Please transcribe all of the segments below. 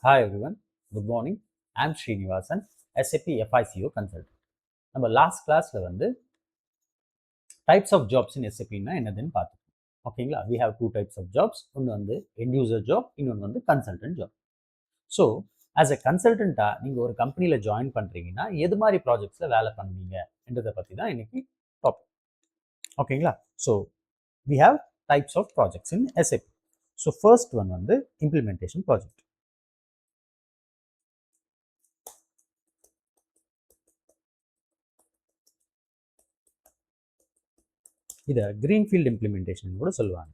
Hi everyone, good morning. I'm Srinivasan, SAP FICO consultant. நம்ம last கிளாஸ்ல வந்து types of jobs in எஸ்ஏபின்னா என்னதுன்னு பார்த்துக்கோம். ஓகேங்களா? We have two types of jobs. ஒன்று வந்து எண்ட் யூசர் ஜாப், இன்னொன்று வந்து consultant job. So as a கன்சல்டண்ட்டாக நீங்கள் ஒரு கம்பெனியில் ஜாயின் பண்ணுறீங்கன்னா எது மாதிரி ப்ராஜெக்ட்ஸில் வேலை பண்ணுவீங்க என்றதை பற்றி தான் இன்னைக்கு டாபிக். ஓகேங்களா? So we have types of projects in SAP. So first one வந்து இம்ப்ளிமெண்டேஷன் ப்ராஜெக்ட். இதை கிரீன்ஃபீல்ட் இம்ப்ளிமெண்டேஷன் கூட சொல்லுவாங்க.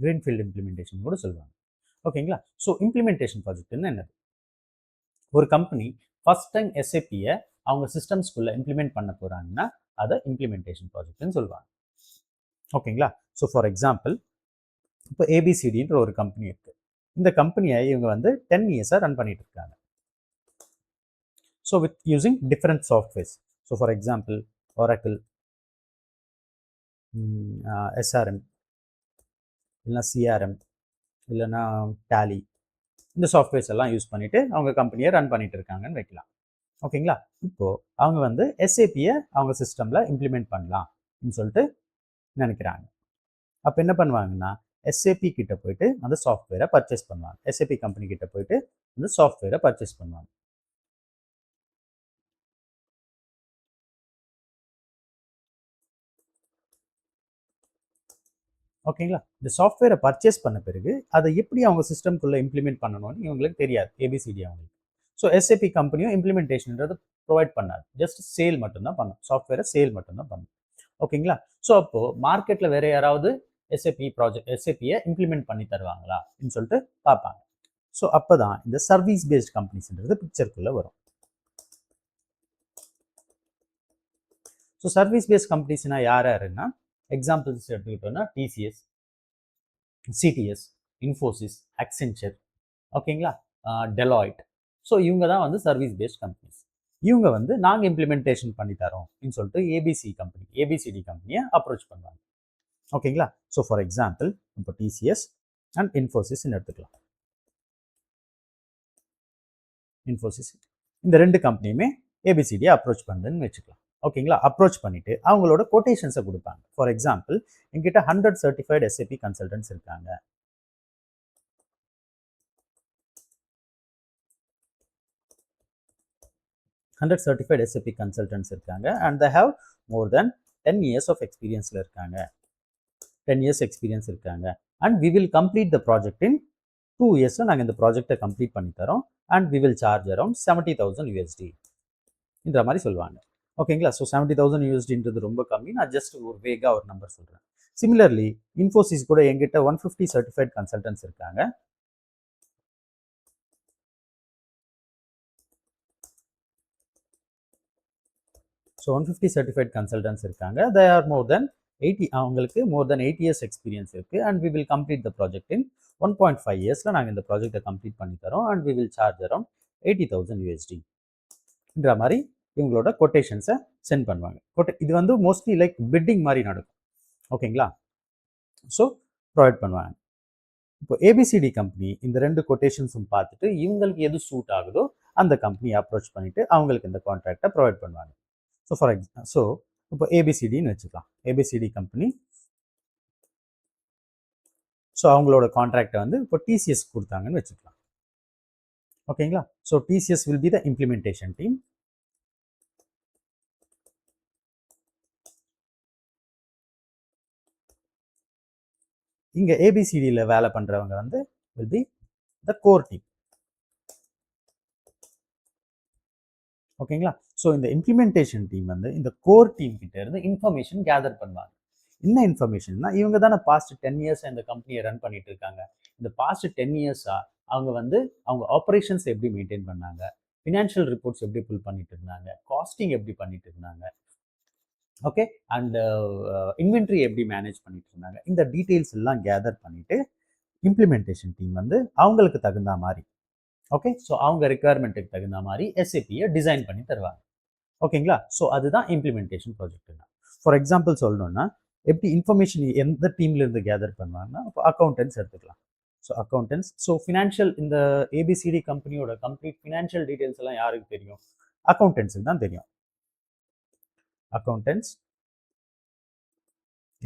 கிரீன்ஃபீல்ட் இம்ப்ளிமெண்டேஷன் கூட சொல்லுவாங்க. ஓகேங்களா? ஸோ இம்ப்ளிமெண்டேஷன் ப்ராஜெக்ட்னா என்னது? ஒரு கம்பெனி ஃபர்ஸ்ட் டைம் எஸ்ஏபியை அவங்க சிஸ்டம்ஸ்குள்ள இம்ப்ளிமெண்ட் பண்ண போறாங்கன்னா அதை இம்ப்ளிமெண்டேஷன் ப்ராஜெக்ட்னு சொல்லுவாங்க. ஓகேங்களா? ஸோ ஃபார் எக்ஸாம்பிள் இப்போ ஏபிசிடின்ற ஒரு கம்பெனி இருக்கு. இந்த கம்பெனியை இவங்க வந்து 10 இயர்ஸாக ரன் பண்ணிட்டு இருக்காங்க. So with using different softwares. So for example oracle, SRM, இல்லைனா சிஆர்எம், இல்லைனா டேலி, இந்த சாஃப்ட்வேர்ஸ் எல்லாம் யூஸ் பண்ணிட்டு அவங்க கம்பெனியை ரன் பண்ணிட்டு இருக்காங்கன்னு வைக்கலாம். ஓகேங்களா? இப்போ அவங்க வந்து எஸ்ஏபியை அவங்க சிஸ்டம்ல இம்ப்ளிமெண்ட் பண்ணலாம்னு சொல்லிட்டு நினைக்கிறாங்க. அப்போ என்ன பண்ணுவாங்கன்னா எஸ்ஏபி கிட்ட போயிட்டு அந்த சாஃப்ட்வேரை பர்ச்சேஸ் பண்ணுவாங்க. எஸ்ஏபி கம்பெனி கிட்ட போயிட்டு அந்த சாஃப்ட்வேரை பர்ச்சேஸ் பண்ணுவாங்க. ஓகேங்களா? இந்த சாஃப்ட்வேரை பர்ச்சேஸ் பண்ண பிறகு அதை எப்படி அவங்க சிஸ்டம்குள்ளே இம்ப்ளிமெண்ட் பண்ணணும்னு இவங்களுக்கு தெரியாது, ஏபிசிடி அவங்களுக்கு. ஸோ எஸ்ஏபி கம்பெனியும் இம்ப்ளிமெண்டேஷன்ன்றது ப்ரொவைட் பண்ணாது, ஜஸ்ட் சேல் மட்டும்தான் பண்ணும், சாஃப்ட்வேரை சேல் மட்டும்தான் பண்ணும். ஓகேங்களா? ஸோ அப்போது மார்க்கெட்டில் வேறு யாராவது எஸ்ஏபியை இம்ப்ளிமெண்ட் பண்ணி தருவாங்களா அப்படின்னு சொல்லிட்டு பார்ப்பாங்க. ஸோ அப்போ தான் இந்த சர்வீஸ் பேஸ்ட் கம்பெனிஸ்ன்றது பிக்சருக்குள்ளே வரும். ஸோ சர்வீஸ் பேஸ்ட் கம்பெனிஸ்னா யாருன்னா எக்ஸாம்பிள்ஸ் எடுத்துக்கிட்டோம்னா டிசிஎஸ், சிடிஎஸ், இன்ஃபோசிஸ், அக்சென்ச்சர், ஓகேங்களா, டெலாய்ட். ஸோ இவங்க தான் வந்து சர்வீஸ் பேஸ்ட் கம்பெனிஸ். இவங்க வந்து நாங்கள் இம்ப்ளிமெண்டேஷன் பண்ணி தரோம் அப்படின்னு சொல்லிட்டு ஏபிசிடி கம்பெனியை அப்ரோச் பண்ணுவாங்க. ஓகேங்களா? ஸோ ஃபார் எக்ஸாம்பிள் இப்போ டிசிஎஸ் அண்ட் இன்ஃபோசிஸ்ன்னு எடுத்துக்கலாம். இன்ஃபோசிஸ் இந்த ரெண்டு கம்பெனியுமே ஏபிசிடியை அப்ரோச் பண்ணுதுன்னு வச்சுக்கலாம். ஓகேங்களா? அப்ரோச் பண்ணிட்டு அவங்களோட கொட்டேஷன்ஸை கொடுப்பாங்க. ஃபார் எக்ஸாம்பிள் எங்கிட்ட 100 சர்டிஃபைடு எஸ்ஏபி கன்சல்டன்ட்ஸ் இருக்காங்க. 100 certified SAP consultants இருக்காங்க and they have more than 10 years of experienceல இருக்காங்க. 10 years experience இருக்காங்க and we will complete the project in 2 yearsல நாங்கள் இந்த ப்ராஜெக்டை கம்ப்ளீட் பண்ணி தரோம் and we will charge around 70,000 USD இந்த மாதிரி சொல்லுவாங்க. ஓகேங்களா? ஸோ 70,000 USDன்றது ரொம்ப கம்மி, நான் ஜஸ்ட் ஒரு வேகாக ஒரு நம்பர் சொல்கிறேன். சிமிலர்லி இன்ஃபோசிஸ் கூட எங்கிட்ட 150 சர்டிஃபைட் கன்சல்டன்ட்ஸ் இருக்காங்க. ஸோ 150 சர்டிஃபைட் கன்சல்டன்ட்ஸ் இருக்காங்க. தே ஆர் மோர் தென் 80, அவங்களுக்கு மோர் தென் 8 இயர்ஸ் எக்ஸ்பீரியன்ஸ் இருக்குது and we will complete the project in 1.5 இயர்ஸில் நாங்கள் இந்த ப்ராஜெக்டை கம்ப்ளீட் பண்ணி தரோம் and we will charge around 80,000 USDன்ற மாதிரி இவங்களோட கொட்டேஷன்ஸை சென்ட் பண்ணுவாங்க. இது வந்து மோஸ்ட்லி லைக் பிட்டிங் மாதிரி நடக்கும். ஓகேங்களா? ஸோ ப்ரொவைட் பண்ணுவாங்க. இப்போ ஏபிசிடி கம்பெனி இந்த ரெண்டு கொட்டேஷன்ஸும் பார்த்துட்டு இவங்களுக்கு எது சூட் ஆகுதோ அந்த கம்பெனியை அப்ரோச் பண்ணிவிட்டு அவங்களுக்கு இந்த கான்ட்ராக்டை ப்ரொவைட் பண்ணுவாங்க. ஸோ ஃபார் எக்ஸாம்பிள் ஸோ இப்போ ஏபிசிடின்னு வச்சுக்கலாம். ஏபிசிடி கம்பெனி ஸோ அவங்களோட கான்ட்ராக்டை வந்து இப்போ டிசிஎஸ் கொடுத்தாங்கன்னு வச்சுக்கலாம். ஓகேங்களா? So TCS will be the implementation team. இங்கே ஏபிசிடியில் வேலை பண்ணுறவங்க வந்து will be the core team. ஓகேங்களா? ஸோ இந்த இம்ப்ளிமெண்டேஷன் டீம் வந்து இந்த கோர் டீம் கிட்ட இருந்து இன்ஃபர்மேஷன் கேதர் பண்ணுவாங்க. என்ன இன்ஃபர்மேஷன்னா இவங்க தானே பாஸ்ட் 10 இயர்ஸாக இந்த கம்பெனியை ரன் பண்ணிட்டு இருக்காங்க. இந்த பாஸ்ட் 10 இயர்ஸாக அவங்க வந்து அவங்க ஆப்ரேஷன்ஸ் எப்படி மெயின்டைன் பண்ணாங்க, ஃபினான்ஷியல் ரிப்போர்ட்ஸ் எப்படி புல் பண்ணிட்டு இருந்தாங்க, காஸ்டிங் எப்படி பண்ணிட்டு இருந்தாங்க, ஓகே, அண்ட் இன்வென்ட்ரி எப்படி மேனேஜ் பண்ணிட்டு இருந்தாங்க, இந்த டீட்டெயில்ஸ் எல்லாம் கேதர் பண்ணிட்டு இம்ப்ளிமெண்டேஷன் டீம் வந்து அவங்களுக்கு தகுந்த மாதிரி, ஓகே, ஸோ அவங்க ரெக்குயர்மெண்ட்டுக்கு தகுந்த மாதிரி எஸ்ஏபியை டிசைன் பண்ணி தருவாங்க. ஓகேங்களா? ஸோ அதுதான் இம்ப்ளிமெண்டேஷன் ப்ராஜெக்ட்னா. ஃபார் எக்ஸாம்பிள் சொல்லணும்னா எப்படி இன்ஃபர்மேஷன் எந்த டீம்லேருந்து கேதர் பண்ணுவாங்கன்னா இப்போ அக்கௌண்டன்ஸ் எடுத்துக்கலாம். ஸோ அக்கௌண்டன்ஸ், ஸோ ஃபினான்ஷியல் இந்த ஏபிசிடி கம்பெனியோட கம்ப்ளீட் ஃபினான்ஷியல் டீட்டெயில்ஸ் எல்லாம் யாருக்கு தெரியும்? அக்கௌண்டன்ஸுக்கு தான் தெரியும். அக்கௌண்டன்ஸ்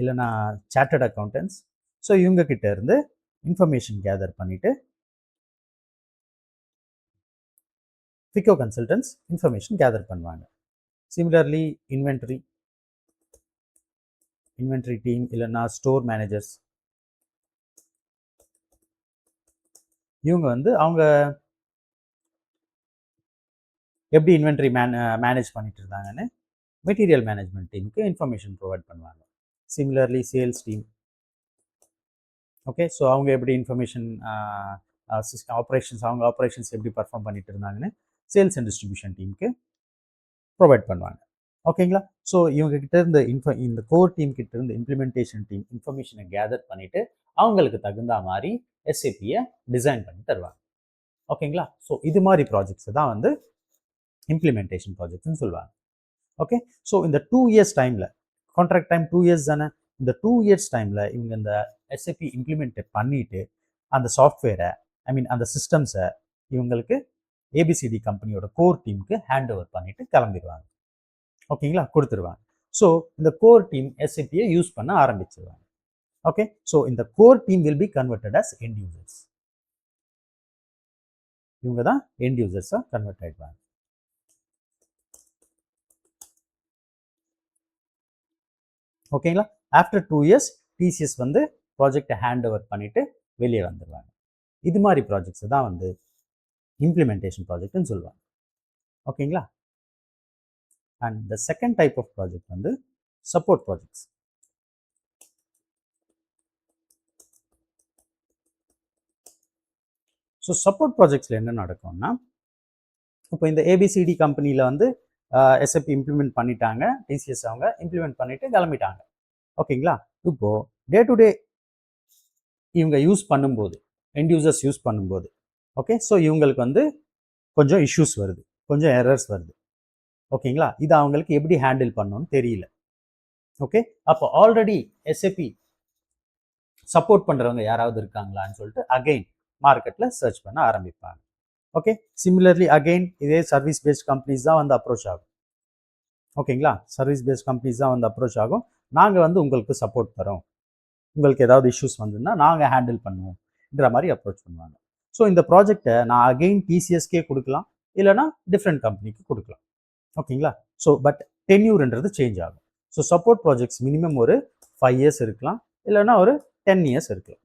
இல்லைனா சார்ட்டர்ட் அக்கௌண்டன்ஸ். ஸோ இவங்க கிட்ட இருந்து இன்ஃபர்மேஷன் கேதர் பண்ணிட்டு ஃபிகோ கன்சல்டன்ஸ் இன்ஃபர்மேஷன் கேதர் பண்ணுவாங்க. சிமிலர்லி இன்வென்ட்ரி டீம் இல்லைன்னா ஸ்டோர் மேனேஜர்ஸ், இவங்க வந்து அவங்க எப்படி இன்வென்ட்ரி மேனேஜ் பண்ணிட்டு இருந்தாங்கன்னு மெட்டீரியல் மேனேஜ்மெண்ட் டீமுக்கு இன்ஃபர்மேஷன் ப்ரொவைட் பண்ணுவாங்க. Similarly sales team, okay, so அவங்க எப்படி இன்ஃபர்மேஷன் அவங்க ஆப்ரேஷன்ஸ் எப்படி பர்ஃபார்ம் பண்ணிட்டு இருந்தாங்கன்னு சேல்ஸ் அண்ட் டிஸ்ட்ரிபியூஷன் டீமுக்கு ப்ரொவைட் பண்ணுவாங்க. ஓகேங்களா? ஸோ இவங்க கிட்ட இருந்து இந்த கோர் டீம் கிட்ட இருந்து இம்ப்ளிமெண்டேஷன் டீம் இன்ஃபர்மேஷனை கேதர் பண்ணிட்டு அவங்களுக்கு தகுந்த மாதிரி எஸ்ஏபியை டிசைன் பண்ணி தருவாங்க. ஓகேங்களா? ஸோ இது மாதிரி ப்ராஜெக்ட்ஸ் தான் வந்து இம்ப்ளிமெண்டேஷன் ப்ராஜெக்ட்ஸ்னு சொல்லுவாங்க. ஓகே, ஸோ இந்த 2 இயர்ஸ் டைமில், கான்ட்ராக்ட் டைம் 2 இயர்ஸ் தானே, இந்த 2 இயர்ஸ் டைமில் இவங்க இந்த எஸ்ஏபி இம்ப்ளிமெண்ட் பண்ணிட்டு அந்த சாஃப்ட்வேரை அந்த சிஸ்டம்ஸை இவங்களுக்கு ஏபிசிடி கம்பெனியோட கோர் டீமுக்கு ஹேண்ட் ஓவர் பண்ணிட்டு கிளம்பிடுவாங்க. ஓகேங்களா? கொடுத்துருவாங்க. ஸோ இந்த கோர் டீம் எஸ்ஏபியை யூஸ் பண்ண ஆரம்பிச்சிருவாங்க. ஓகே, ஸோ இந்த core team will be converted as end users. இவங்க தான் எண்ட் யூசர்ஸாக கன்வெர்ட் ஆகிடுவாங்க. ஓகேங்களா? ஆஃப்டர் 2 இயர்ஸ் டிசிஎஸ் வந்து ப்ராஜெக்டை ஹேண்ட் ஓவர் பண்ணிட்டு வெளியே வந்துடுவாங்க. இது மாதிரி ப்ராஜெக்ட்ஸ் தான் வந்து இம்ப்ளிமெண்டேஷன் ப்ராஜெக்ட்னு சொல்லுவாங்க. ஓகேங்களா? And the second type of project வந்து சப்போர்ட் ப்ராஜெக்ட்ஸ். ஸோ சப்போர்ட் ப்ராஜெக்ட்ஸில் என்ன நடக்கும்னா, இப்போ இந்த ஏபிசிடி கம்பெனியில் வந்து எஸ்எப்பி இம்ப்ளிமெண்ட் பண்ணிட்டாங்க, டிசிஎஸ் அவங்க இம்ப்ளிமெண்ட் பண்ணிட்டு கிளம்பிட்டாங்க. ஓகேங்களா? இப்போது டே டு டே இவங்க யூஸ் பண்ணும்போது, எண்ட் யூசர்ஸ் யூஸ் பண்ணும்போது, ஓகே, ஸோ இவங்களுக்கு வந்து கொஞ்சம் இஷ்யூஸ் வருது, கொஞ்சம் எரர்ஸ் வருது. ஓகேங்களா? இது அவங்களுக்கு எப்படி ஹேண்டில் பண்ணணும்னு தெரியல. ஓகே, அப்போ ஆல்ரெடி எஸ்ஏபி சப்போர்ட் பண்ணுறவங்க யாராவது இருக்காங்களான்னு சொல்லிட்டு அகைன் மார்க்கெட்டில் சர்ச் பண்ண ஆரம்பிப்பாங்க. ஓகே, சிமிலர்லி அகைன் இதே சர்வீஸ் பேஸ்ட் கம்பெனிஸ் தான் வந்து அப்ரோச் ஆகும். ஓகேங்களா? சர்வீஸ் பேஸ்ட் கம்பெனிஸ் தான் வந்து அப்ரோச் ஆகும். நாங்கள் வந்து உங்களுக்கு சப்போர்ட் தரோம், உங்களுக்கு ஏதாவது இஷ்யூஸ் வந்துன்னா நாங்கள் ஹேண்டில் பண்ணுவோம்ன்ற மாதிரி அப்ரோச் பண்ணுவாங்க. ஸோ இந்த ப்ராஜெக்டை நான் அகெயின் டிசிஎஸ்கே கொடுக்கலாம், இல்லைனா டிஃப்ரெண்ட் கம்பெனிக்கு கொடுக்கலாம். ஓகேங்களா? ஸோ பட் டென்யூர்ன்றது சேஞ்ச் ஆகும். ஸோ சப்போர்ட் ப்ராஜெக்ட்ஸ் மினிமம் ஒரு 5 இயர்ஸ் இருக்கலாம், இல்லைனா ஒரு 10 இயர்ஸ் இருக்கலாம்.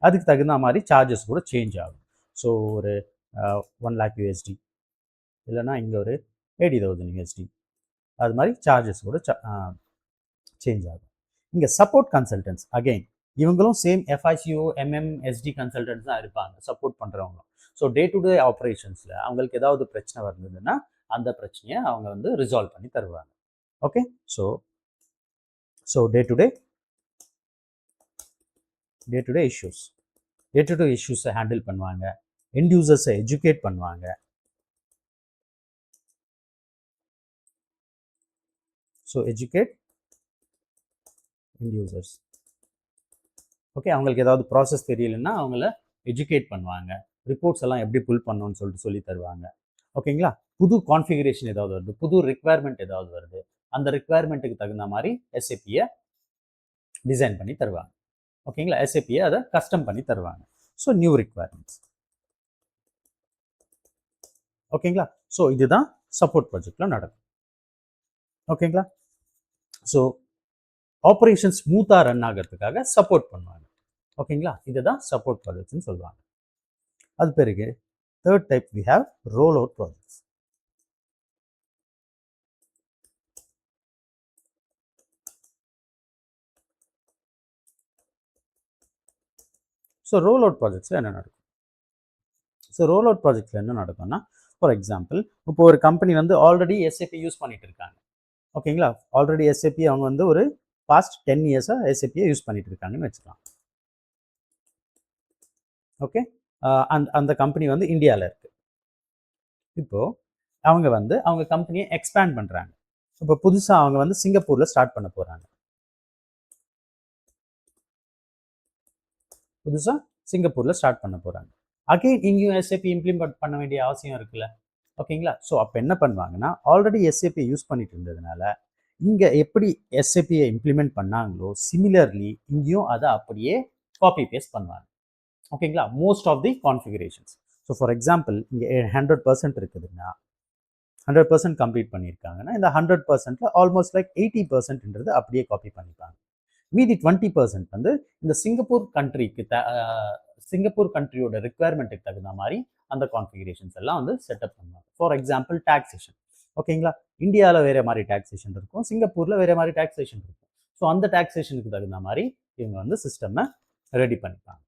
அதுக்கு தகுந்த மாதிரி சார்ஜஸ் கூட சேஞ்ச் ஆகும். ஸோ ஒரு 1 lakh USD, இல்லைனா இங்கே ஒரு 80,000 USD, அது மாதிரி சார்ஜஸ் கூட சேஞ்ச் ஆகும். இங்கே சப்போர்ட் கன்சல்டன்ஸ் அகெயின் இவங்களும் சேம் FICO MMSD கன்சல்டன்ஸ் தான் இருப்பாங்க, சப்போர்ட் பண்ணுறவங்களும். ஸோ டே டு டே ஆப்ரேஷன்ஸில் அவங்களுக்கு ஏதாவது பிரச்சனை வந்ததுன்னா அந்த பிரச்சனையை அவங்க வந்து ரிசால்வ் பண்ணி தருவாங்க. Okay, so day to day இஷ்யூஸை ஹேண்டில் பண்ணுவாங்க, எண்ட் யூசர்ஸை எஜுகேட் பண்ணுவாங்க. So educate end users. Okay, அவங்களுக்கு ஏதாவது ப்ராசஸ் தெரியலன்னா அவங்கள எஜுகேட் பண்ணுவாங்க, ரிப்போர்ட்ஸ் எல்லாம் எப்படி புல் பண்ணணும்னு சொல்லிட்டு சொல்லி தருவாங்க. ஓகேங்களா? புது கான்ஃபிகரேஷன் ஏதாவது வருது, புது ரிக்வயர்மெண்ட் ஏதாவது வருது, அந்த ரிக்வயர்மெண்ட்டுக்கு தகுந்த மாதிரி எஸ்ஏபியை டிசைன் பண்ணி தருவாங்க. ஓகேங்களா? எஸ்ஏபியை அதை கஸ்டம் பண்ணி தருவாங்க. So new requirements. ஓகேங்களா? ஸோ இதுதான் சப்போர்ட் ப்ராஜெக்டில் நடக்கும். ஓகேங்களா? ஸோ ஆப்ரேஷன் ஸ்மூத்தாக ரன் ஆகிறதுக்காக சப்போர்ட் பண்ணுவாங்க. ஓகேங்களா? இதுதான் சப்போர்ட் ப்ராஜெக்ட்ஸ்னு சொல்லுவாங்க. அது பிறகு third type we have roll out projects. So roll out ப்ராஜெக்ட்ஸில் என்ன நடக்கும்? ஸோ ரோல் அவுட் ப்ராஜெக்ட்ஸில் என்ன நடக்கும்னா, ஃபார் எக்ஸாம்பிள் இப்போ ஒரு கம்பெனி வந்து ஆல்ரெடி எஸ்ஏபி யூஸ் பண்ணிட்டு இருக்காங்க. ஓகேங்களா? ஆல்ரெடி எஸ்ஏபி அவங்க வந்து ஒரு பாஸ்ட் 10 இயர்ஸாக எஸ்ஏபியை யூஸ் பண்ணிட்டு இருக்காங்கன்னு வச்சுக்கலாம். ஓகே, அந்த கம்பெனி வந்து இந்தியாவில் இருக்கு. இப்போது அவங்க வந்து அவங்க கம்பெனியை எக்ஸ்பேண்ட் பண்ணுறாங்க. இப்போ புதுசாக அவங்க வந்து சிங்கப்பூரில் ஸ்டார்ட் பண்ண போகிறாங்க. புதுசாக சிங்கப்பூரில் ஸ்டார்ட் பண்ண போகிறாங்க. அகெயின் இங்கேயும் எஸ்ஏபி இம்ப்ளிமெண்ட் பண்ண வேண்டிய அவசியம் இருக்குல்ல. ஓகேங்களா? ஸோ அப்போ என்ன பண்ணுவாங்கன்னா, ஆல்ரெடி எஸ்ஏபி யூஸ் பண்ணிட்டு இருந்ததுனால இங்கே எப்படி எஸ்ஏபியை இம்ப்ளிமெண்ட் பண்ணாங்களோ சிமிலர்லி இங்கேயும் அதை அப்படியே காப்பி பேஸ்ட் பண்ணுவாங்க. ஓகேங்களா? Most of the configurations. So for example இங்கே 100% இருக்குதுன்னா 100% கம்ப்ளீட் பண்ணியிருக்காங்கன்னா இந்த 100%ல ஆல்மோஸ்ட் லைக் 80%ன்றது அப்படியே காப்பி பண்ணிப்பாங்க. மீதி 20% வந்து இந்த சிங்கப்பூர் கண்ட்ரிக்கு சிங்கப்பூர் கண்ட்ரியோட ரிக்குவயர்மெண்ட்டுக்கு தகுந்த மாதிரி அந்த கான்ஃபிகரேஷன்ஸ் எல்லாம் வந்து செட்டப் பண்ணுவாங்க. For example taxation. ஓகேங்களா? இந்தியாவில் வேறு மாதிரி டாக்ஸேஷன் இருக்கும், சிங்கப்பூரில் வேறு மாதிரி டாக்ஸேஷன் இருக்கும். ஸோ அந்த டாக்ஸேஷனுக்கு தகுந்த மாதிரி இவங்க வந்து சிஸ்டமை ரெடி பண்ணிப்பாங்க,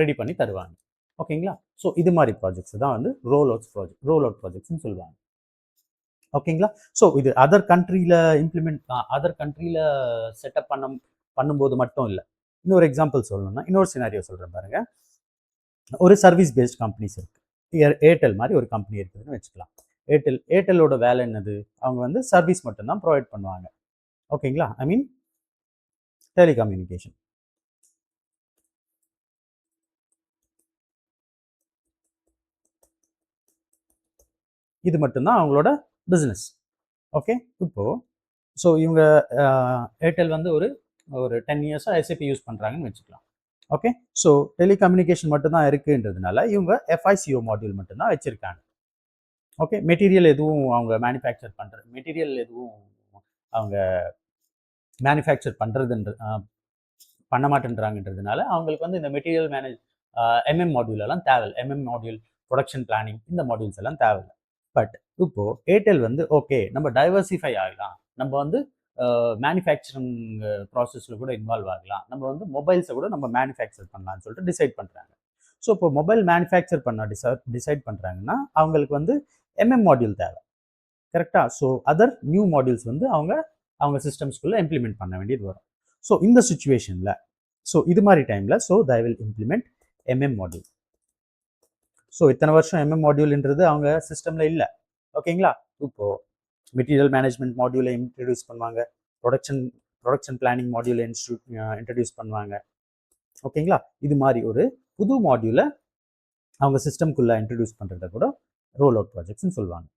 ரெடி பண்ணி தருவாங்க. ஓகேங்களா? ஸோ இது மாதிரி ப்ராஜெக்ட்ஸ் தான் வந்து ரோல் அவுட் ப்ராஜெக்ட்ஸ்னு சொல்லுவாங்க. ஓகேங்களா? ஸோ இது அதர் கண்ட்ரியில் செட்டப் பண்ணும்போது மட்டும் இல்லை. இன்னொரு எக்ஸாம்பிள் சொல்லணும்னா இன்னொரு சினாரியோ சொல்கிறேன் பாருங்க. ஒரு சர்வீஸ் பேஸ்ட் கம்பெனிஸ் இருக்குது. ஏர்டெல் மாதிரி ஒரு கம்பெனி இருக்குதுன்னு வச்சுக்கலாம். ஏர்டெல்லோட வேலை என்னது? அவங்க வந்து சர்வீஸ் மட்டும்தான் ப்ரொவைட் பண்ணுவாங்க. ஓகேங்களா? ஐ மீன் டெலிகம்யூனிகேஷன். இது மட்டும்தான் அவங்களோட பிஸ்னஸ். ஓகே, இப்போது ஸோ இவங்க ஏர்டெல் வந்து ஒரு 10 இயர்ஸாக எஸ்ஏபி யூஸ் பண்ணுறாங்கன்னு வச்சுக்கலாம். ஓகே, ஸோ டெலிகம்யூனிகேஷன் மட்டும்தான் இருக்குன்றதுனால இவங்க எஃப்ஐசிஓ மாடியூல் மட்டும்தான் வச்சுருக்காங்க. ஓகே, மெட்டீரியல் எதுவும் அவங்க மேனுஃபேக்சர் பண்ண மாட்டேன்றாங்கன்றதுனால அவங்களுக்கு வந்து இந்த மெட்டீரியல் எம்எம் மாடியூல் எல்லாம் தேவையில்லை. எம்எம் மாடியூல், ப்ரொடக்ஷன் பிளானிங், இந்த மாடியூல்ஸ் எல்லாம் தேவையில்லை. பட் இப்போ ஏர்டெல் வந்து ஓகே நம்ம டைவர்சிஃபை ஆகலாம், நம்ம வந்து மேனுஃபேக்சரிங் ப்ராசஸில் கூட இன்வால்வ் ஆகலாம், நம்ம வந்து மொபைல்ஸை கூட நம்ம மேனுஃபேக்சர் பண்ணலாம்னு சொல்லிட்டு டிசைட் பண்ணுறாங்க. ஸோ இப்போ மொபைல் மேனுஃபேக்சர் பண்ண டிசைட் பண்ணுறாங்கன்னா அவங்களுக்கு வந்து எம்எம் மாடியூல் தேவை. கரெக்டாக? ஸோ அதர் நியூ மாடியூல்ஸ் வந்து அவங்க சிஸ்டம்ஸ்குள்ளே இம்ப்ளிமெண்ட் பண்ண வேண்டியது வரும். ஸோ இந்த சுச்சுவேஷனில் ஸோ இது மாதிரி டைமில் so they will implement MM module. So இத்தனை வருஷம் எம்எம் மாடியூல்ன்றது அவங்க சிஸ்டமில் இல்லை. ஓகேங்களா? இப்போது மெட்டீரியல் மேனேஜ்மெண்ட் மாடியூலை இன்ட்ரடியூஸ் பண்ணுவாங்க, ப்ரொடக்ஷன் பிளானிங் மாடியூலை இன்ட்ரடியூஸ் பண்ணுவாங்க. ஓகேங்களா? இது மாதிரி ஒரு புது மாடியூலை அவங்க சிஸ்டம்குள்ளே இன்ட்ரடியூஸ் பண்ணுறத கூட ரோல் அவுட் ப்ராஜெக்ட்ஸ்னு சொல்லுவாங்க.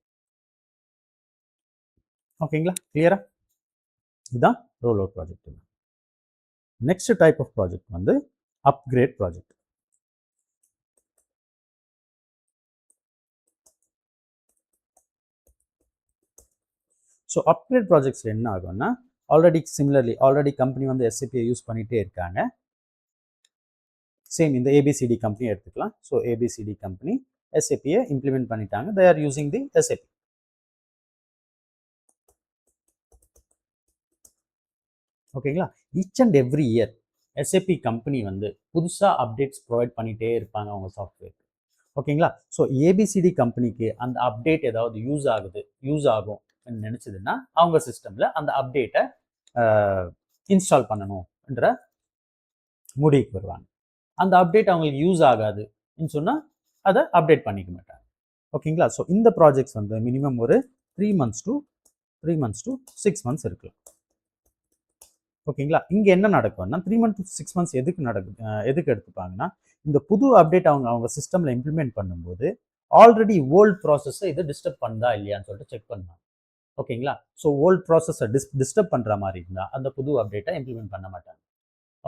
ஓகேங்களா? கிளியரா? இதுதான் roll out project. Next type of project வந்து அப்கிரேட் ப்ராஜெக்ட். ஸோ அப்கிரேட் ப்ராஜெக்ட்ஸில் என்ன ஆகும்னா ஆல்ரெடி கம்பெனி வந்து எஸ்ஏபியை யூஸ் பண்ணிகிட்டே இருக்காங்க. சேம் இந்த ஏபிசிடி கம்பெனி எடுத்துக்கலாம். ஸோ ஏபிசிடி கம்பெனி எஸ்ஏபியை இம்ப்ளிமெண்ட் பண்ணிட்டாங்க. They are using the SAP. ஓகேங்களா? Each and every year SAP company வந்து புதுசாக அப்டேட்ஸ் ப்ரொவைட் பண்ணிகிட்டே இருப்பாங்க அவங்க சாஃப்ட்வேர். ஓகேங்களா? ஸோ ஏபிசிடி கம்பெனிக்கு அந்த அப்டேட் ஏதாவது யூஸ் ஆகும் நினச்சதுன்னா அவங்க சிஸ்டமில் அந்த அப்டேட்டை இன்ஸ்டால் பண்ணணுன்ற முடிவுக்கு வருவாங்க. அந்த அப்டேட் அவங்களுக்கு யூஸ் ஆகாதுன்னு சொன்னால் அதை அப்டேட் பண்ணிக்க மாட்டாங்க. ஓகேங்களா? ஸோ இந்த ப்ராஜெக்ட்ஸ் வந்து மினிமம் ஒரு 3 months to 6 months இருக்கலாம். ஓகேங்களா? இங்கே என்ன நடக்கும்னா 3 months to 6 months எதுக்கு எடுத்துப்பாங்கன்னா இந்த புது அப்டேட் அவங்க சிஸ்டமில் இம்ப்ளிமெண்ட் பண்ணும்போது ஆல்ரெடி ஓல்டு ப்ராசஸை இது டிஸ்டர்ப் பண்ணுதா இல்லையான்னு சொல்லிட்டு செக் பண்ணுவாங்க. ஓகேங்களா? ஸோ ஓல்டு ப்ராசஸை டிஸ்டர்ப் பண்ணுற மாதிரி இருந்தால் அந்த புது அப்டேட்டை இம்ப்ளிமெண்ட் பண்ண மாட்டாங்க.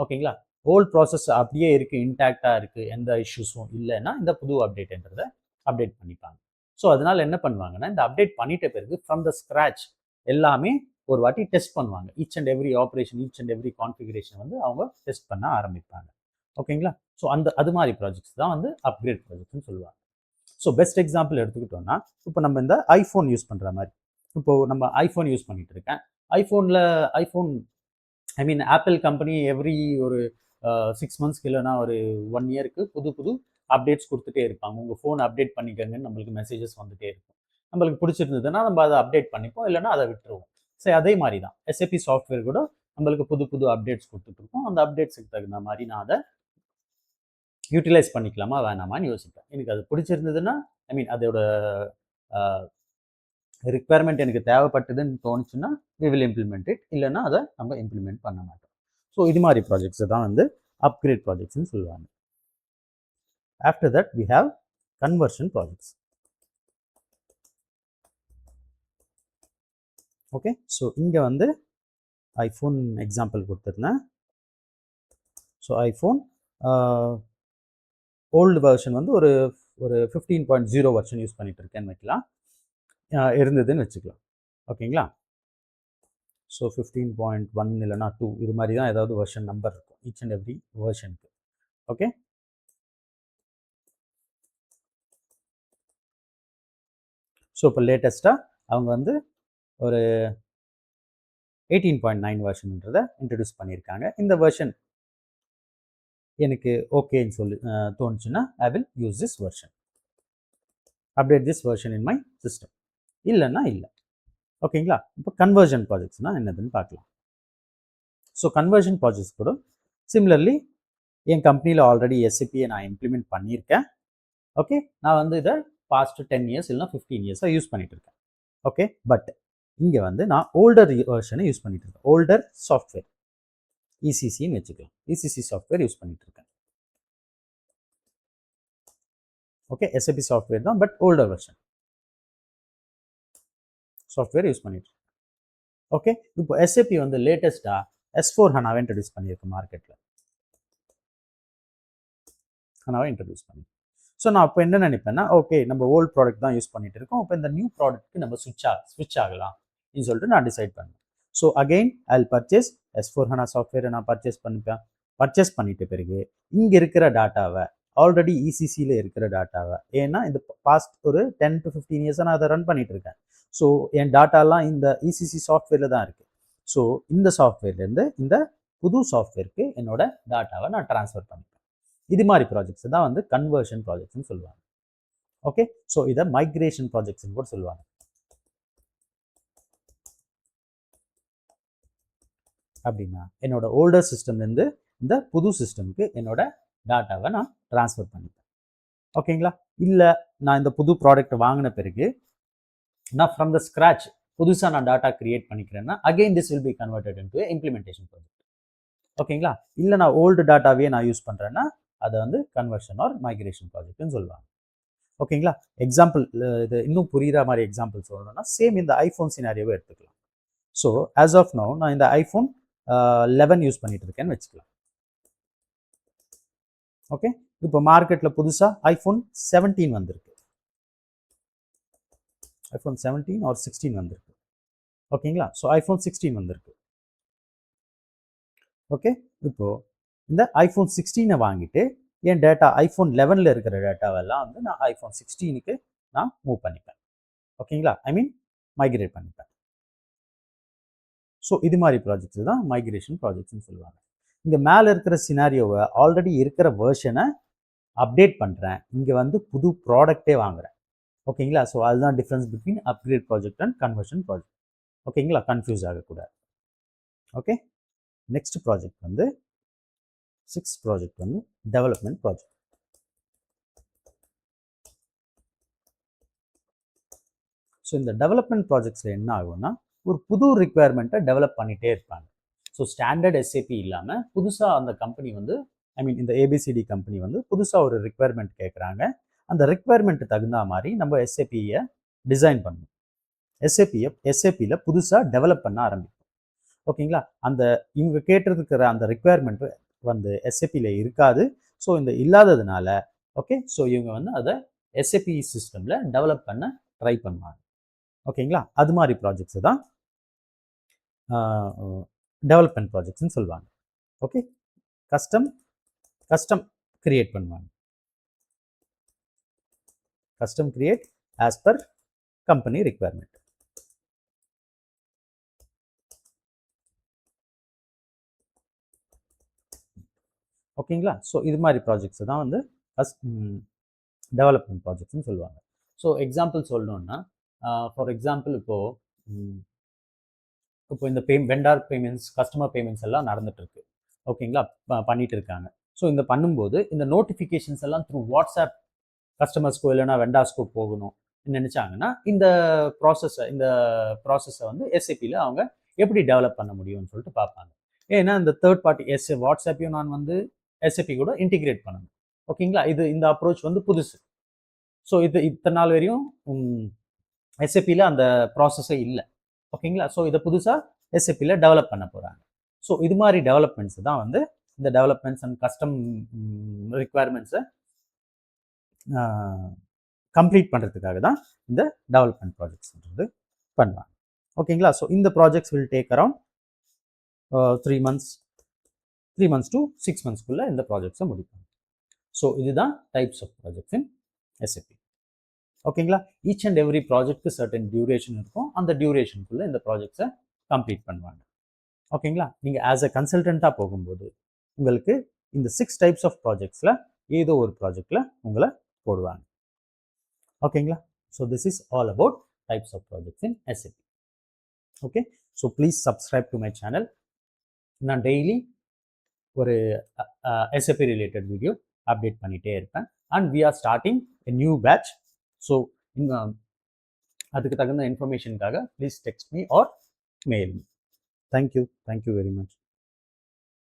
ஓகேங்களா? ஓல்டு ப்ராசஸ் அப்படியே இருக்குது, இன்டாக்டாக இருக்குது, எந்த இஷ்யூஸும் இல்லைன்னா இந்த புது அப்டேட்ன்றதை அப்டேட் பண்ணிப்பாங்க. ஸோ அதனால் என்ன பண்ணுவாங்கன்னா இந்த அப்டேட் பண்ணிட்ட பிறகு ஃப்ரம் த ஸ்க்ராச் எல்லாமே ஒரு வாட்டி டெஸ்ட் பண்ணுவாங்க. Each and every operation, each and every configuration வந்து அவங்க டெஸ்ட் பண்ண ஆரம்பிப்பாங்க. ஓகேங்களா? ஸோ அது மாதிரி ப்ராஜெக்ட்ஸ் தான் வந்து அப்கிரேட் ப்ராஜெக்ட்னு சொல்லுவாங்க. ஸோ பெஸ்ட் எக்ஸாம்பிள் எடுத்துக்கிட்டோம்னா இப்போ நம்ம இந்த ஐஃபோன் யூஸ் பண்ணுற மாதிரி, இப்போது நம்ம ஐஃபோன் யூஸ் பண்ணிட்டு இருக்கேன். ஐஃபோன் ஆப்பிள் கம்பெனி எவ்ரி ஒரு 6 monthsக்கு இல்லைனா ஒரு 1 yearக்கு புது அப்டேட்ஸ் கொடுத்துட்டே இருப்பாங்க. உங்கள் ஃபோன் அப்டேட் பண்ணிக்கங்கன்னு நம்மளுக்கு மெசேஜஸ் வந்துகிட்டே இருக்கும். நம்மளுக்கு பிடிச்சிருந்ததுன்னா நம்ம அதை அப்டேட் பண்ணிப்போம், இல்லைனா அதை விட்டுருவோம். சரி, அதே மாதிரி தான் எஸ்ஏபி சாஃப்ட்வேர் கூட நம்மளுக்கு புது அப்டேட்ஸ் கொடுத்துட்ருக்கோம். அந்த அப்டேட்ஸுக்கு தகுந்த மாதிரி நான் அதை யூட்டிலைஸ் பண்ணிக்கலாமா வேணாமான்னு யோசிப்பேன். எனக்கு அது பிடிச்சிருந்ததுன்னா அதோட ரிக்வயர்மெண்ட் எனக்கு தேவைப்பட்டதுன்னு தோணுச்சுன்னா வி வில் இம்ப்ளிமெண்ட் இட், இல்லைன்னா அதை நம்ம இம்ப்ளிமெண்ட் பண்ண மாட்டோம். ஸோ இது மாதிரி ப்ராஜெக்ட்ஸை தான் வந்து அப்கிரேட் ப்ராஜெக்ட்ஸ்னு சொல்லுவாங்க. After that, we have conversion projects. Okay, so இங்கே வந்து ஐஃபோன் எக்ஸாம்பிள் கொடுத்துருந்தேன். ஸோ ஐஃபோன் ஓல்டு வெர்ஷன் வந்து ஒரு 15.0 வெர்ஷன் யூஸ் பண்ணிட்டு இருக்கேன்னு வைக்கலாம், இருந்ததுன்னு வச்சுக்கலாம். ஓகேங்களா? ஸோ 15.1 இல்லைனா 2 இது மாதிரி தான் ஏதாவது வெர்ஷன் நம்பர் இருக்கும் ஈச் அண்ட் எவ்ரி வெர்ஷனுக்கு. ஓகே, ஸோ இப்போ லேட்டஸ்ட்டாக அவங்க வந்து ஒரு 18.9 வெர்ஷன்ன்றதை இன்ட்ரடியூஸ் பண்ணியிருக்காங்க. இந்த வெர்ஷன் எனக்கு ஓகேன்னு சொல்லி தோணுச்சுன்னா I will use this version, update this version in my system. இல்லைன்னா இல்லை. ஓகேங்களா? இப்போ கன்வர்ஷன் ப்ராஜெக்ட்ஸ்னால் என்னதுன்னு பார்க்கலாம். ஸோ கன்வர்ஷன் ப்ராஜெக்ட்ஸ் கூட சிமிலர்லி என் கம்பெனியில் ஆல்ரெடி எஸ்ஏபியை நான் இம்ப்ளிமெண்ட் பண்ணியிருக்கேன். ஓகே, நான் வந்து இதை பாஸ்ட் 10 இயர்ஸ் இல்லைனா 15 இயர்ஸாக யூஸ் பண்ணிட்டு இருக்கேன். ஓகே, பட் இங்கே வந்து நான் ஓல்டர் வெர்ஷனை யூஸ் பண்ணிட்டு இருக்கேன். ஓல்டர் சாஃப்ட்வேர் இசிசின்னு வச்சுக்கலாம். இசிசி சாஃப்ட்வேர் யூஸ் பண்ணிட்டு இருக்கேன். ஓகே, எஸ்ஏபி சாஃப்ட்வேர் தான், but older version software use பண்ணிட்டு இருக்கேன். ஓகே, இப்போ எஸ்ஏபி வந்து லேட்டஸ்ட்டாக S4 ஹனாவை இன்ட்ரடியூஸ் பண்ணியிருக்கு மார்க்கெட்டில். ஹனாவை இன்ட்ரடியூஸ் பண்ணி, ஸோ நான் இப்போ என்ன நினைப்பேன்னா, ஓகே நம்ம ஓல்டு ப்ராடக்ட் தான் யூஸ் பண்ணிட்டு இருக்கோம், இப்போ இந்த நியூ ப்ராடக்ட்க்கு நம்ம ஸ்விட்ச் ஆகலாம் அப்படின்னு சொல்லிட்டு நான் டிசைட் பண்ணேன். So again I will purchase S4 Hana சாஃப்ட்வேரை நான் பர்ச்சேஸ் பண்ணிப்பேன். பர்ச்சேஸ் பண்ணிட்ட பிறகு இங்கே இருக்கிற டேட்டாவை, ஆல்ரெடி இசிசியில் இருக்கிற டேட்டாவை, ஏன்னா இந்த பாஸ்ட் ஒரு 10 to 15 இயர்ஸாக நான் அதை ரன் பண்ணிட்டு இருக்கேன். ஸோ என் டேட்டாலாம் இந்த இசிசி சாஃப்ட்வேரில் தான் இருக்குது. ஸோ இந்த சாஃப்ட்வேர்லேருந்து இந்த புது சாஃப்ட்வேருக்கு என்னோட டேட்டாவை நான் ட்ரான்ஸ்ஃபர் பண்ணிப்பேன். இது மாதிரி ப்ராஜெக்ட்ஸ் தான் வந்து கன்வர்ஷன் ப்ராஜெக்ட்ஸ்னு சொல்லுவாங்க. ஓகே, ஸோ இதை மைக்ரேஷன் ப்ராஜெக்ட்ஸ்னு கூட சொல்லுவாங்க. அப்படின்னா என்னோட ஓல்டர் சிஸ்டம்லேருந்து இந்த புது சிஸ்டமுக்கு என்னோட டேட்டாவை நான் ட்ரான்ஸ்ஃபர் பண்ணிப்பேன். ஓகேங்களா? இல்லை நான் இந்த புது ப்ராடக்ட் வாங்கின பிறகு நான் ஃப்ரம் த ஸ்க்ராச் புதுசாக நான் டேட்டா கிரியேட் பண்ணிக்கிறேன்னா again this will be converted into implementation project. ஓகேங்களா? இல்லை நான் ஓல்டு டேட்டாவே நான் யூஸ் பண்ணுறேன்னா அதை வந்து கன்வர்ஷன் ஆர் மைக்ரேஷன் ப்ராஜெக்ட்னு சொல்லுவாங்க. ஓகேங்களா? எக்ஸாம்பிள் இது இன்னும் புரிகிற மாதிரி எக்ஸாம்பிள் சொல்லணும்னா சேம் இந்த ஐஃபோன் சினாரியோவை எடுத்துக்கலாம். ஸோ ஆஸ் ஆஃப் நவ் நான் இந்த ஐஃபோன் 11 யூஸ் பண்ணிட்டு இருக்கேன்னு வச்சுக்கலாம். ஓகே, இப்போ மார்க்கெட்டில் புதுசாக ஐஃபோன் 17 வந்திருக்கு, ஐஃபோன் 17 ஆர் 16 வந்திருக்கு. ஓகேங்களா? ஸோ ஐஃபோன் 16 வந்திருக்கு. ஓகே, இப்போ இந்த ஐஃபோன் 16 வாங்கிட்டு என் டேட்டா ஐஃபோன் 11 இருக்கிற டேட்டாவெல்லாம் வந்து நான் ஐஃபோன் 16க்கு நான் மூவ் பண்ணிப்பேன். ஓகேங்களா? ஐ மீன் மைக்ரேட் பண்ணிப்பேன். ஸோ இது மாதிரி ப்ராஜெக்ட்ஸ் தான் மைக்ரேஷன் ப்ராஜெக்ட்ஸ்னு சொல்லுவாங்க. இங்கே மேலே இருக்கிற சினாரியோவை ஆல்ரெடி இருக்கிற வேர்ஷனை அப்டேட் பண்ணுறேன், இங்கே வந்து புது ப்ராடக்டே வாங்குறேன். ஓகேங்களா? ஸோ அதுதான் difference between upgrade project and conversion project. ஓகேங்களா? கன்ஃபியூஸ் ஆகக்கூடாது. ஓகே, நெக்ஸ்ட் ப்ராஜெக்ட் வந்து 6th ப்ராஜெக்ட் வந்து டெவலப்மெண்ட் ப்ராஜெக்ட். ஸோ இந்த டெவலப்மெண்ட் ப்ராஜெக்ட்ஸில் என்ன ஆகும்னா ஒரு புது ரிக்குவயர்மெண்ட்டை டெவலப் பண்ணிகிட்டே இருப்பாங்க. ஸோ ஸ்டாண்டர்ட் எஸ்ஏபி இல்லாமல் புதுசாக அந்த கம்பெனி வந்து ஐ மீன் இந்த ஏபிசிடி கம்பெனி வந்து புதுசாக ஒரு ரிக்குவயர்மெண்ட் கேட்குறாங்க. அந்த ரிக்குவயர்மெண்ட்டு தகுந்த மாதிரி நம்ம எஸ்ஏபியை டிசைன் பண்ணணும். எஸ்ஏபியில் புதுசாக டெவலப் பண்ண ஆரம்பிக்கும். ஓகேங்களா? அந்த இவங்க கேட்டிருக்கிற அந்த ரிக்குவயர்மெண்ட்டு வந்து எஸ்ஏபியில் இருக்காது. ஸோ இந்த இல்லாததுனால ஓகே, ஸோ இவங்க வந்து அதை எஸ்ஏபி சிஸ்டமில் டெவலப் பண்ண ட்ரை பண்ணுவாங்க. ஓகேங்களா? அது மாதிரி ப்ராஜெக்ட்ஸ் தான் டெவலப்மெண்ட் ப்ராஜெக்ட்ஸ்னு சொல்லுவாங்க. ஓகே, கஸ்டம் கிரியேட் பண்ணுவாங்க. Custom create as per company requirement. ஓகேங்களா? ஸோ இது மாதிரி ப்ராஜெக்ட்ஸ் தான் வந்து டெவலப்மெண்ட் ப்ராஜெக்ட்ஸ்னு சொல்லுவாங்க. ஸோ எக்ஸாம்பிள் சொல்லணுன்னா ஃபார் எக்ஸாம்பிள் இப்போ இந்த வெண்டார் பேமெண்ட்ஸ், கஸ்டமர் பேமெண்ட்ஸ் எல்லாம் நடந்துட்டுருக்கு. ஓகேங்களா? பண்ணிட்டு இருக்காங்க. ஸோ இந்த பண்ணும்போது இந்த நோட்டிஃபிகேஷன்ஸ் எல்லாம் த்ரூ வாட்ஸ்அப் கஸ்டமர்ஸ்க்கோ இல்லைனா வெண்டார்ஸ்க்கோ போகணும் நினச்சாங்கன்னா இந்த ப்ராசஸை வந்து எஸ்ஏபியில் அவங்க எப்படி டெவலப் பண்ண முடியும்னு சொல்லிட்டு பார்ப்பாங்க. ஏன்னா இந்த தேர்ட் பார்ட்டி வாட்ஸ்அப்பையும் நான் வந்து எஸ்ஏபி கூட இன்டிகிரேட் பண்ணணும். ஓகேங்களா. இந்த அப்ரோச் வந்து புதுசு. ஸோ இது இத்தனை நாள் வரையும் எஸ்ஏபியில் அந்த ப்ராசஸே இல்லை. ஓகேங்களா. ஸோ இதை புதுசாக எஸ்ஏபியில் டெவலப் பண்ண போகிறாங்க. ஸோ இது மாதிரி டெவலப்மெண்ட்ஸ் தான் வந்து இந்த டெவலப்மெண்ட்ஸ் அண்ட் கஸ்டம் ரிக்குவயர்மெண்ட்ஸை கம்ப்ளீட் பண்ணுறதுக்காக தான் இந்த டெவலப்மெண்ட் ப்ராஜெக்ட்ஸ்ன்றது பண்ணுவாங்க. ஓகேங்களா. ஸோ இந்த projects will take around 3 months to 6 monthsக்குள்ளே இந்த ப்ராஜெக்ட்ஸை முடிப்பாங்க. ஸோ இதுதான் types of projects in SAP. ஓகேங்களா. ஈச் அண்ட் எவ்ரி ப்ராஜெக்ட்க்கு சர்டன் டியூரேஷன் இருக்கும். அந்த டியூரேஷனுக்குள்ளே இந்த ப்ராஜெக்ட்ஸை கம்ப்ளீட் பண்ணுவாங்க. ஓகேங்களா. நீங்கள் ஆஸ் அ கன்சல்டண்ட்டாக போகும்போது உங்களுக்கு இந்த 6 டைப்ஸ் ஆஃப் ப்ராஜெக்ட்ஸில் ஏதோ ஒரு ப்ராஜெக்டில் உங்களை போடுவாங்க. ஓகேங்களா. So this is all about types of projects in SAP. Okay. So please subscribe to my channel. நான் டெய்லி ஒரு எஸ்ஏபி ரிலேட்டட் வீடியோ அப்டேட் பண்ணிகிட்டே இருப்பேன். And we are starting a new batch. So அதுக்கு தகுந்த இன்ஃபர்மேஷனுக்காக please text me or mail me. Thank you very much.